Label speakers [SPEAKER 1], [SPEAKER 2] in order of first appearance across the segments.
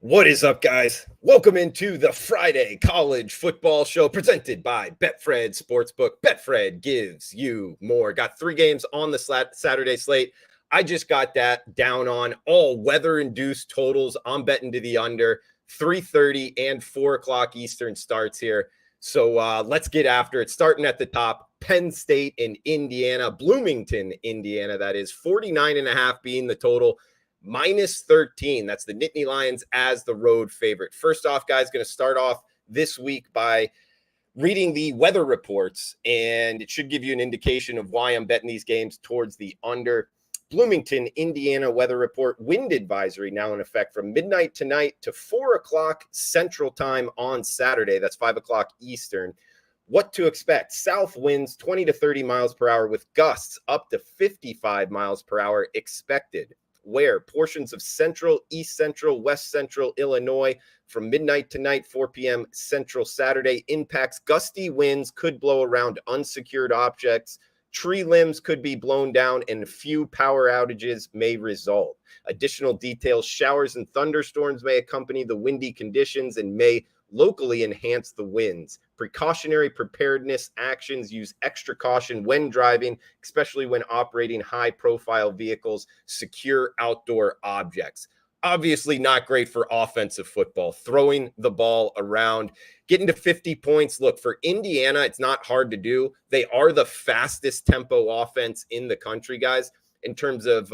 [SPEAKER 1] What is up, guys? Welcome into the Friday College Football Show presented by Betfred Sportsbook. Betfred gives you more. Got 3 games on the Saturday slate. I just got that down on all weather-induced totals. I'm betting to the under. 3:30 and 4 o'clock Eastern starts here. So let's get after it. Starting at the top, Penn State in Indiana, Bloomington, Indiana. That is 49.5 being the total. -13. That's the Nittany Lions as the road favorite. First off, guys, going to start off this week by reading the weather reports, and it should give you an indication of why I'm betting these games towards the under. Bloomington, Indiana weather report, wind advisory now in effect from midnight tonight to 4 o'clock Central Time on Saturday. That's 5 o'clock Eastern. What to expect? South winds 20 to 30 miles per hour with gusts up to 55 miles per hour expected. Where portions of central, east central, west central Illinois from midnight tonight, 4 p.m. Central Saturday impacts. Gusty winds could blow around unsecured objects. Tree limbs could be blown down and a few power outages may result. Additional details, showers and thunderstorms may accompany the windy conditions and may locally enhance the winds. Precautionary preparedness actions: use extra caution when driving, especially when operating high-profile vehicles. Secure outdoor objects. Obviously not great for offensive football, throwing the ball around, getting to 50 points. Look, for Indiana, it's not hard to do. They are the fastest tempo offense in the country, guys, in terms of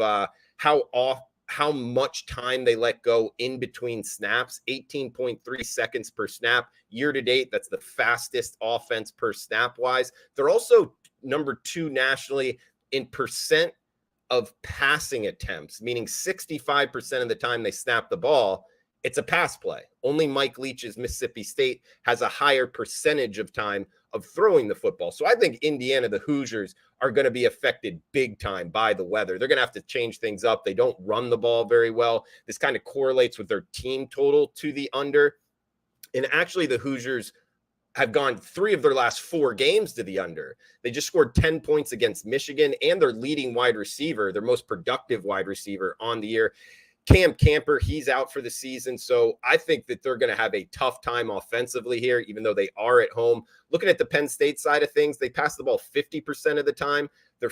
[SPEAKER 1] how much time they let go in between snaps. 18.3 seconds per snap. Year to date, that's the fastest offense per snap wise. They're also number 2 nationally in percent of passing attempts, meaning 65% of the time they snap the ball, it's a pass play. Only Mike Leach's Mississippi State has a higher percentage of time of throwing the football. So I think Indiana, the Hoosiers, are going to be affected big time by the weather. They're going to have to change things up. They don't run the ball very well. This kind of correlates with their team total to the under. And actually, the Hoosiers have gone 3 of their last 4 games to the under. They just scored 10 points against Michigan, and their leading wide receiver, their most productive wide receiver on the year, Cam Camper, he's out for the season. So I think that they're going to have a tough time offensively here, even though they are at home. Looking at the Penn State side of things, they pass the ball 50% of the time. They're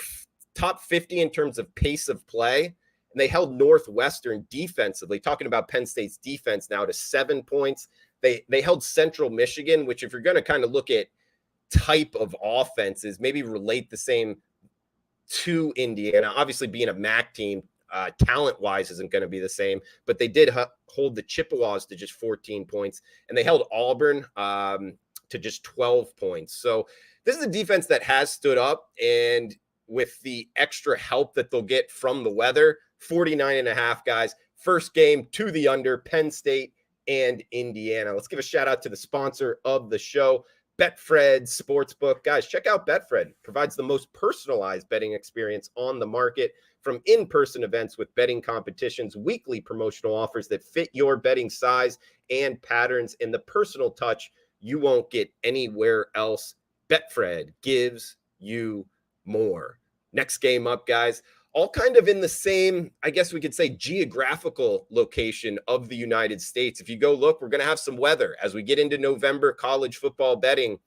[SPEAKER 1] top 50 in terms of pace of play. And they held Northwestern defensively, talking about Penn State's defense now, to 7 points. They held Central Michigan, which, if you're going to kind of look at type of offenses, maybe relate the same to Indiana. Obviously, being a MAC team, talent-wise isn't going to be the same, but they did hold the Chippewas to just 14 points, and they held Auburn to just 12 points. So this is a defense that has stood up, and with the extra help that they'll get from the weather, 49.5, guys. First game to the under, Penn State and Indiana. Let's give a shout out to the sponsor of the show, Betfred Sportsbook. Guys, check out Betfred. Provides the most personalized betting experience on the market, from in-person events with betting competitions, weekly promotional offers that fit your betting size and patterns, and the personal touch you won't get anywhere else. Betfred gives you more. Next game up, guys. All kind of in the same, I guess we could say, geographical location of the United States. If you go look, we're going to have some weather as we get into November college football betting.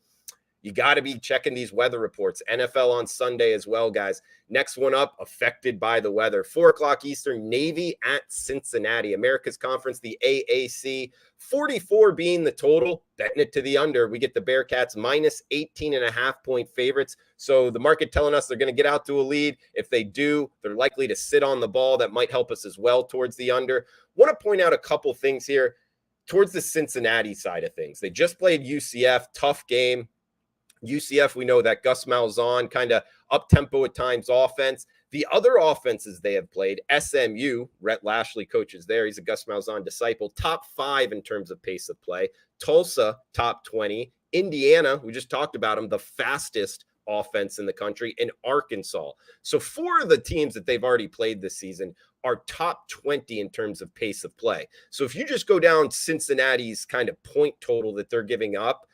[SPEAKER 1] You got to be checking these weather reports. NFL on Sunday as well, guys. Next one up, affected by the weather. 4 o'clock Eastern, Navy at Cincinnati. America's Conference, the AAC. 44 being the total. Betting it to the under. We get the Bearcats minus 18.5 point favorites. So the market telling us they're going to get out to a lead. If they do, they're likely to sit on the ball. That might help us as well towards the under. Want to point out a couple things here towards the Cincinnati side of things. They just played UCF. Tough game. UCF, we know that Gus Malzahn, kind of up-tempo at times offense. The other offenses they have played, SMU, Rhett Lashley coaches there. He's a Gus Malzahn disciple. Top 5 in terms of pace of play. Tulsa, top 20. Indiana, we just talked about them, the fastest offense in the country. And Arkansas. So 4 of the teams that they've already played this season are top 20 in terms of pace of play. So if you just go down Cincinnati's kind of point total that they're giving up,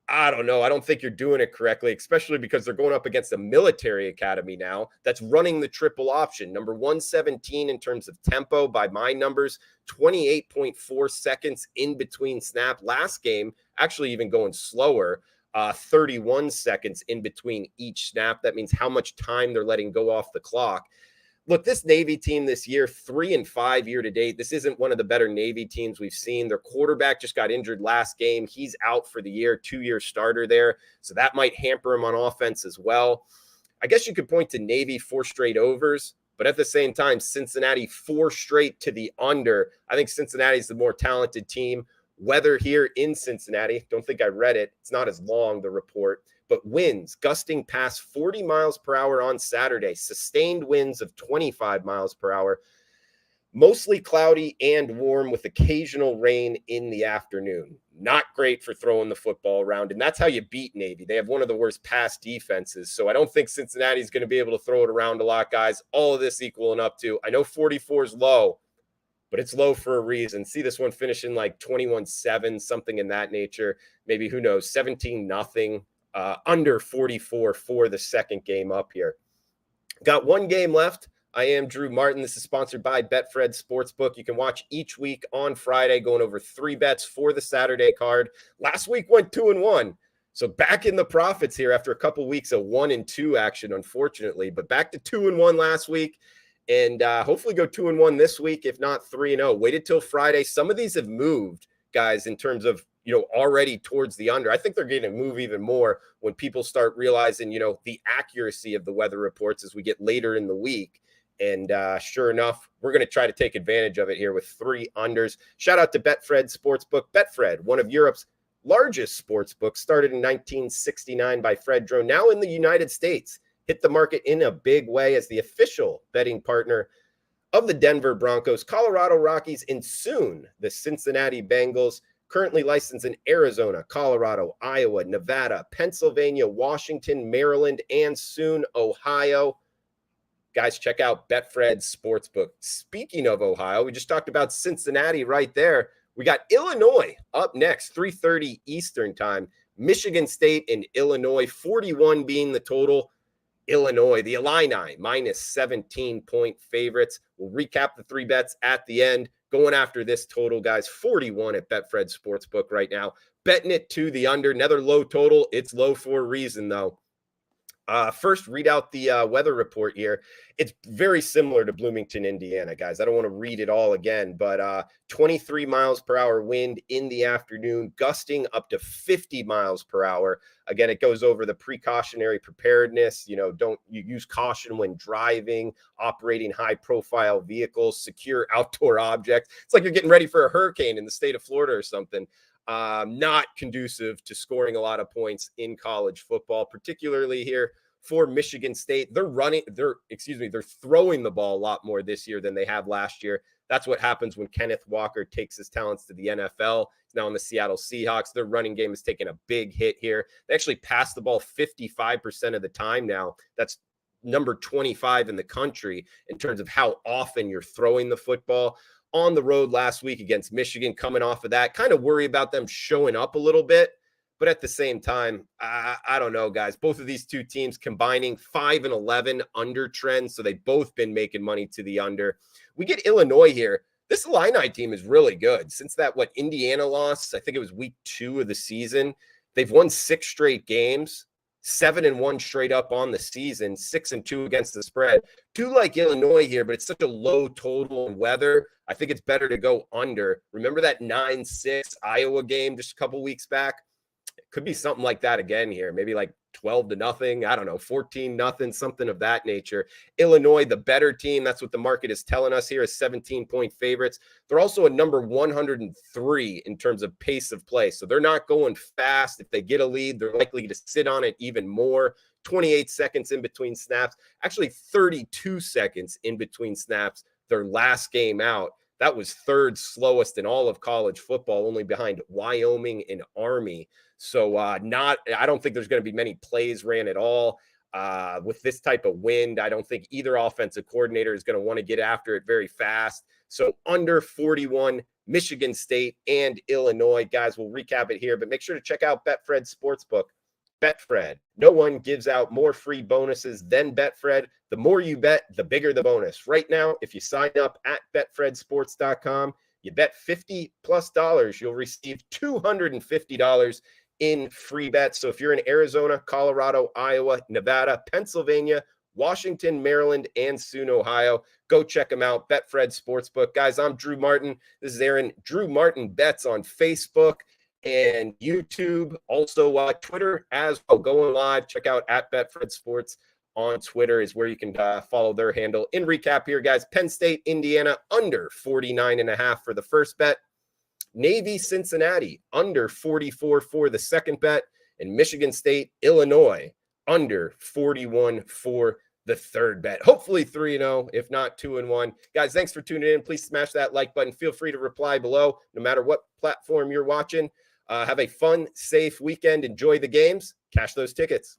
[SPEAKER 1] I don't know. I don't think you're doing it correctly, especially because they're going up against a military academy now that's running the triple option. Number 117 in terms of tempo by my numbers, 28.4 seconds in between snap. Last game, actually even going slower, 31 seconds in between each snap. That means how much time they're letting go off the clock. Look, this Navy team this year, 3-5 year to date. This isn't one of the better Navy teams we've seen. Their quarterback just got injured last game. He's out for the year, 2-year starter there. So that might hamper him on offense as well. I guess you could point to Navy 4 straight overs, but at the same time, Cincinnati 4 straight to the under. I think Cincinnati's the more talented team. Weather here in Cincinnati, don't think I read it. It's not as long, the report. But winds gusting past 40 miles per hour on Saturday, sustained winds of 25 miles per hour, mostly cloudy and warm with occasional rain in the afternoon. Not great for throwing the football around, and that's how you beat Navy. They have one of the worst pass defenses, so I don't think Cincinnati's going to be able to throw it around a lot, guys. All of this equaling up to, I know 44 is low, but it's low for a reason. See this one finishing like 21-7, something in that nature. Maybe, who knows, 17-0. Under 44 for the second game up here. Got one game left. I am Drew Martin. This is sponsored by Betfred Sportsbook. You can watch each week on Friday, going over 3 bets for the Saturday card. Last week went 2-1. So back in the profits here after a couple weeks of 1-2 action, unfortunately, but back to 2-1 last week. And hopefully go 2-1 this week, if not 3-0. Waited till Friday. Some of these have moved, guys, in terms of, already towards the under. I think they're going to move even more when people start realizing, the accuracy of the weather reports as we get later in the week. And sure enough, we're going to try to take advantage of it here with 3 unders. Shout out to Betfred Sportsbook. Betfred, one of Europe's largest sportsbooks, started in 1969 by Fred Drone, now in the United States. Hit the market in a big way as the official betting partner of the Denver Broncos, Colorado Rockies, and soon the Cincinnati Bengals. Currently licensed in Arizona, Colorado, Iowa, Nevada, Pennsylvania, Washington, Maryland, and soon Ohio. Guys, check out Betfred Sportsbook. Speaking of Ohio, we just talked about Cincinnati right there. We got Illinois up next, 3:30 Eastern time. Michigan State and Illinois, 41 being the total. Illinois, the Illini, minus 17-point favorites. We'll recap the 3 bets at the end. Going after this total, guys, 41 at Betfred Sportsbook right now. Betting it to the under. Another low total. It's low for a reason, though. First, read out the weather report here. It's very similar to Bloomington, Indiana, guys. I don't want to read it all again, but 23 miles per hour wind in the afternoon, gusting up to 50 miles per hour. Again, it goes over the precautionary preparedness. Don't you use caution when driving, operating high-profile vehicles, secure outdoor objects. It's like you're getting ready for a hurricane in the state of Florida or something. Not conducive to scoring a lot of points in college football, particularly here for Michigan State. They're throwing the ball a lot more this year than they have last year. That's what happens when Kenneth Walker takes his talents to the NFL. He's now in the Seattle Seahawks. Their running game is taking a big hit here. They actually pass the ball 55% of the time now. That's number 25 in the country in terms of how often you're throwing the football. On the road last week against Michigan, coming off of that, kind of worry about them showing up a little bit. But at the same time, I don't know, guys. Both of these two teams combining 5-11 under trends, so they've both been making money to the under. We get Illinois here. This Illini team is really good. Since that, Indiana lost, I think it was week 2 of the season, they've won 6 straight games. 7-1 straight up on the season, 6-2 against the spread. Do like Illinois here, but it's such a low total in weather. I think it's better to go under. Remember that 9-6 Iowa game just a couple weeks back? It could be something like that again here. Maybe like 12-0. I don't know, 14-0, something of that nature. Illinois, the better team. That's what the market is telling us here, is 17-point favorites. They're also a number 103 in terms of pace of play. So they're not going fast. If they get a lead, they're likely to sit on it even more. 28 seconds in between snaps. Actually, 32 seconds in between snaps their last game out. That was 3rd slowest in all of college football, only behind Wyoming and Army. So I don't think there's going to be many plays ran at all. With this type of wind, I don't think either offensive coordinator is going to want to get after it very fast. So under 41, Michigan State, and Illinois. Guys, we'll recap it here, but make sure to check out Betfred Sportsbook. Betfred. No one gives out more free bonuses than Betfred. The more you bet, the bigger the bonus. Right now, if you sign up at betfredsports.com, you bet $50+, you'll receive $250 in free bets. So if you're in Arizona, Colorado, Iowa, Nevada, Pennsylvania, Washington, Maryland, and soon Ohio, go check them out. Betfred Sportsbook. Guys, I'm Drew Martin. This is Aaron. Drew Martin Bets on Facebook and YouTube, also Twitter as well. Going live, check out at Betfred Sports on Twitter is where you can follow their handle. In recap here, guys, Penn State, Indiana, under 49.5 for the first bet. Navy, Cincinnati, under 44 for the second bet. And Michigan State, Illinois, under 41 for the third bet. Hopefully 3-0, if not 2-1. Guys, thanks for tuning in. Please smash that like button. Feel free to reply below, no matter what platform you're watching. Have a fun, safe weekend. Enjoy the games. Cash those tickets.